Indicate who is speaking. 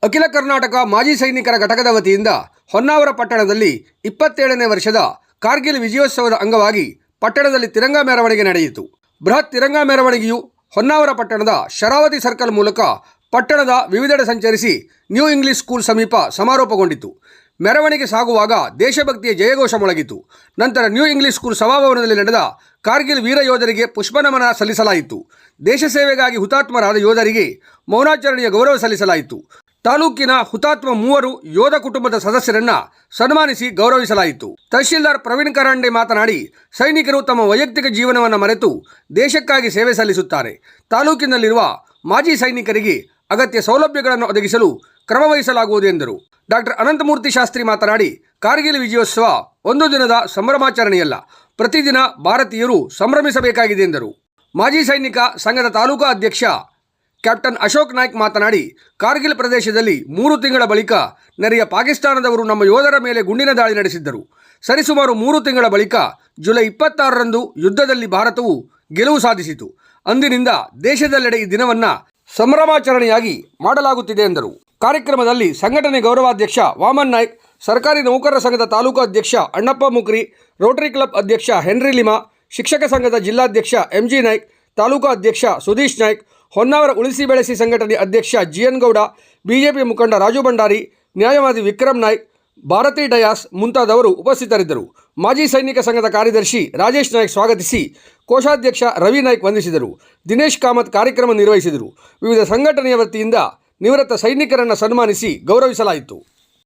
Speaker 1: ಅಖಿಲ ಕರ್ನಾಟಕ ಮಾಜಿ ಸೈನಿಕರ ಘಟಕದ ವತಿಯಿಂದ ಹೊನ್ನಾವರ ಪಟ್ಟಣದಲ್ಲಿ 27ನೇ ವರ್ಷದ ಕಾರ್ಗಿಲ್ ವಿಜಯೋತ್ಸವದ ಅಂಗವಾಗಿ ಪಟ್ಟಣದಲ್ಲಿ ತಿರಂಗ ಮೆರವಣಿಗೆ ನಡೆಯಿತು. ಬೃಹತ್ ತಿರಂಗ ಮೆರವಣಿಗೆಯು ಹೊನ್ನಾವರ ಪಟ್ಟಣದ ಶರಾವತಿ ಸರ್ಕಲ್ ಮೂಲಕ ಪಟ್ಟಣದ ವಿವಿಧೆಡೆ ಸಂಚರಿಸಿ ನ್ಯೂ ಇಂಗ್ಲಿಷ್ ಸ್ಕೂಲ್ ಸಮೀಪ ಸಮಾರೋಪಗೊಂಡಿತು. ಮೆರವಣಿಗೆ ಸಾಗುವಾಗ ದೇಶಭಕ್ತಿಯ ಜಯಘೋಷ ಮೊಳಗಿತು. ನಂತರ ನ್ಯೂ ಇಂಗ್ಲಿಷ್ ಸ್ಕೂಲ್ ಸಭಾಭವನದಲ್ಲಿ ನಡೆದ ಕಾರ್ಗಿಲ್ ವೀರ ಯೋಧರಿಗೆ ಪುಷ್ಪನಮನ ಸಲ್ಲಿಸಲಾಯಿತು. ದೇಶ ಸೇವೆಗಾಗಿ ಹುತಾತ್ಮರಾದ ಯೋಧರಿಗೆ ಮೌನಾಚರಣೆಯ ಗೌರವ ಸಲ್ಲಿಸಲಾಯಿತು. ತಾಲೂಕಿನ ಹುತಾತ್ಮ 3 ಯೋಧ ಕುಟುಂಬದ ಸದಸ್ಯರನ್ನು ಸನ್ಮಾನಿಸಿ ಗೌರವಿಸಲಾಯಿತು. ತಹಶೀಲ್ದಾರ್ ಪ್ರವೀಣ್ ಕರಾಂಡೆ ಮಾತನಾಡಿ, ಸೈನಿಕರು ತಮ್ಮ ವೈಯಕ್ತಿಕ ಜೀವನವನ್ನು ಮರೆತು ದೇಶಕ್ಕಾಗಿ ಸೇವೆ ಸಲ್ಲಿಸುತ್ತಾರೆ. ತಾಲೂಕಿನಲ್ಲಿರುವ ಮಾಜಿ ಸೈನಿಕರಿಗೆ ಅಗತ್ಯ ಸೌಲಭ್ಯಗಳನ್ನು ಒದಗಿಸಲು ಕ್ರಮವಹಿಸಲಾಗುವುದು ಎಂದರು. ಡಾಕ್ಟರ್ ಅನಂತಮೂರ್ತಿ ಶಾಸ್ತ್ರಿ ಮಾತನಾಡಿ, ಕಾರ್ಗಿಲ್ ವಿಜಯೋತ್ಸವ ಒಂದು ದಿನದ ಸಂಭ್ರಮಾಚರಣೆಯಲ್ಲ, ಪ್ರತಿದಿನ ಭಾರತೀಯರು ಸಂಭ್ರಮಿಸಬೇಕಾಗಿದೆ ಎಂದರು. ಮಾಜಿ ಸೈನಿಕ ಸಂಘದ ತಾಲೂಕಾ ಅಧ್ಯಕ್ಷ ಕ್ಯಾಪ್ಟನ್ ಅಶೋಕ್ ನಾಯ್ಕ್ ಮಾತನಾಡಿ, ಕಾರ್ಗಿಲ್ ಪ್ರದೇಶದಲ್ಲಿ 3 ತಿಂಗಳ ಬಳಿಕ ನೆರೆಯ ಪಾಕಿಸ್ತಾನದವರು ನಮ್ಮ ಯೋಧರ ಮೇಲೆ ಗುಂಡಿನ ದಾಳಿ ನಡೆಸಿದ್ದರು. ಸರಿಸುಮಾರು 3 ತಿಂಗಳ ಬಳಿಕ ಜುಲೈ 26ರಂದು ಯುದ್ಧದಲ್ಲಿ ಭಾರತವು ಗೆಲುವು ಸಾಧಿಸಿತು. ಅಂದಿನಿಂದ ದೇಶದೆಲ್ಲೆಡೆ ಈ ದಿನವನ್ನು ಸಂಭ್ರಮಾಚರಣೆಯಾಗಿ ಮಾಡಲಾಗುತ್ತಿದೆ ಎಂದರು. ಕಾರ್ಯಕ್ರಮದಲ್ಲಿ ಸಂಘಟನೆ ಗೌರವಾಧ್ಯಕ್ಷ ವಾಮನ್ ನಾಯ್ಕ್, ಸರ್ಕಾರಿ ನೌಕರರ ಸಂಘದ ತಾಲೂಕು ಅಧ್ಯಕ್ಷ ಅಣ್ಣಪ್ಪ ಮುಕ್ರಿ, ರೋಟರಿ ಕ್ಲಬ್ ಅಧ್ಯಕ್ಷ ಹೆನ್ರಿ ಲಿಮಾ, ಶಿಕ್ಷಕ ಸಂಘದ ಜಿಲ್ಲಾಧ್ಯಕ್ಷ ಎಂಜಿ ನಾಯ್ಕ್, ತಾಲೂಕು ಅಧ್ಯಕ್ಷ ಸುಧೀಶ್ ನಾಯ್ಕ್, ಹೊನ್ನಾವರ ಉಳಿಸಿ ಬೆಳೆಸಿ ಸಂಘಟನೆ ಅಧ್ಯಕ್ಷ ಜಿಎನ್ ಗೌಡ, ಬಿಜೆಪಿ ಮುಖಂಡ ರಾಜು ಭಂಡಾರಿ, ನ್ಯಾಯವಾದಿ ವಿಕ್ರಮ್ ನಾಯ್ಕ್, ಭಾರತಿ ಡಯಾಸ್ ಮುಂತಾದವರು ಉಪಸ್ಥಿತರಿದ್ದರು. ಮಾಜಿ ಸೈನಿಕ ಸಂಘದ ಕಾರ್ಯದರ್ಶಿ ರಾಜೇಶ್ ನಾಯ್ಕ್ ಸ್ವಾಗತಿಸಿ, ಕೋಶಾಧ್ಯಕ್ಷ ರವಿ ನಾಯ್ಕ್ ವಂದಿಸಿದರು. ದಿನೇಶ್ ಕಾಮತ್ ಕಾರ್ಯಕ್ರಮ ನಿರ್ವಹಿಸಿದರು. ವಿವಿಧ ಸಂಘಟನೆಯ ವತಿಯಿಂದ ನಿವೃತ್ತ ಸೈನಿಕರನ್ನು ಸನ್ಮಾನಿಸಿ ಗೌರವಿಸಲಾಯಿತು.